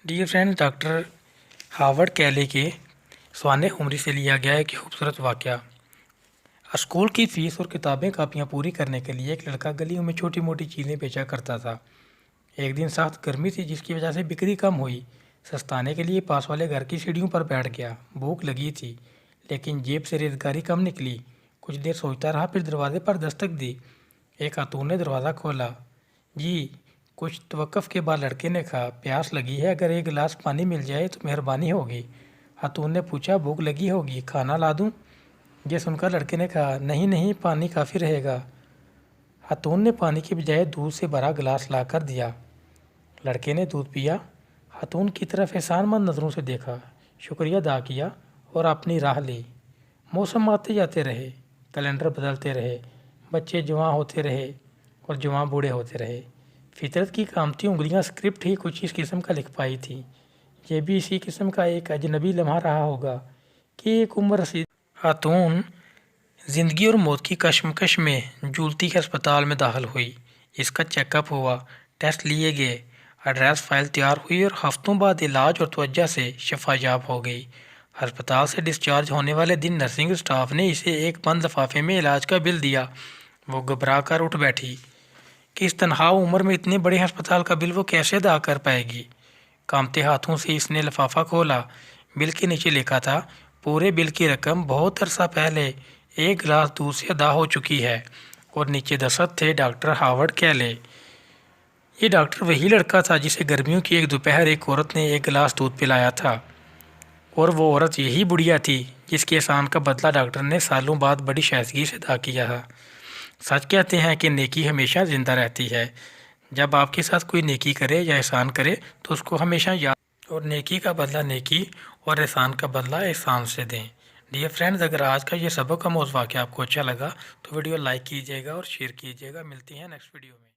Dear friend, doctor Harvard कैले के सवाने उम्री से लिया गया एक खूबसूरत वाक़या। स्कूल की फ़ीस और किताबें कापियाँ पूरी करने के लिए एक लड़का गलियों में छोटी मोटी चीज़ें बेचा करता था। एक दिन सख्त गर्मी थी जिसकी वजह से बिक्री कम हुई। सस्ताने के लिए पास वाले घर की सीढ़ियों पर बैठ गया। भूख लगी थी लेकिन जेब से रेज़गारी कम निकली। कुछ देर सोचता रहा, फिर दरवाजे पर दस्तक दी। एक खातून ने दरवाज़ा खोला। जी, कुछ तवक्कुफ़ के बाद लड़के ने कहा, प्यास लगी है, अगर एक गिलास पानी मिल जाए तो मेहरबानी होगी। खातून ने पूछा, भूख लगी होगी, खाना ला दूं? ये सुनकर लड़के ने कहा, नहीं नहीं, पानी काफ़ी रहेगा। खातून ने पानी की बजाय दूध से भरा गिलास ला कर दिया। लड़के ने दूध पिया, खातून की तरफ एहसानमंद नज़रों से देखा, शुक्रिया अदा किया और अपनी राह ली। मौसम आते जाते रहे, कैलेंडर बदलते रहे, बच्चे जवां होते रहे और जवां बूढ़े होते रहे। फितरत की कामती उंगलियां स्क्रिप्ट ही कुछ इस किस्म का लिख पाई थी। ये भी इसी किस्म का एक अजनबी लम्हा रहा होगा कि एक उम्र रसीद खातून ज़िंदगी और मौत की कशमकश में जूलती के अस्पताल में दाखिल हुई। इसका चेकअप हुआ, टेस्ट लिए गए, एड्रेस फाइल तैयार हुई और हफ्तों बाद इलाज और तवज्जो से शफायाब हो गई। अस्पताल से डिस्चार्ज होने वाले दिन नर्सिंग स्टाफ ने इसे एक बंद लिफाफे में इलाज का बिल दिया। वो घबरा कर उठ बैठी कि इस तनहा उम्र में इतने बड़े अस्पताल का बिल वो कैसे अदा कर पाएगी। कांपते हाथों से इसने लिफाफा खोला। बिल के नीचे लिखा था, पूरे बिल की रकम बहुत अरसा पहले एक गिलास दूध से अदा हो चुकी है। और नीचे दस्तखत थे डॉक्टर हार्वर्ड कैले। ये डॉक्टर वही लड़का था जिसे गर्मियों की एक दोपहर एक औरत ने एक गिलास दूध पिलाया था। और वो औरत यही बुढ़िया थी जिसके एहसान का बदला डॉक्टर ने सालों बाद बड़ी शाइस्तगी से अदा किया था। सच कहते हैं कि नेकी हमेशा ज़िंदा रहती है। जब आपके साथ कोई नेकी करे या एहसान करे तो उसको हमेशा याद, और नेकी का बदला नेकी और एहसान का बदला एहसान से दें। डियर फ्रेंड्स, अगर आज का ये सबक का मौज़ूअ वाक़या आपको अच्छा लगा तो वीडियो लाइक कीजिएगा और शेयर कीजिएगा। मिलती हैं नेक्स्ट वीडियो में।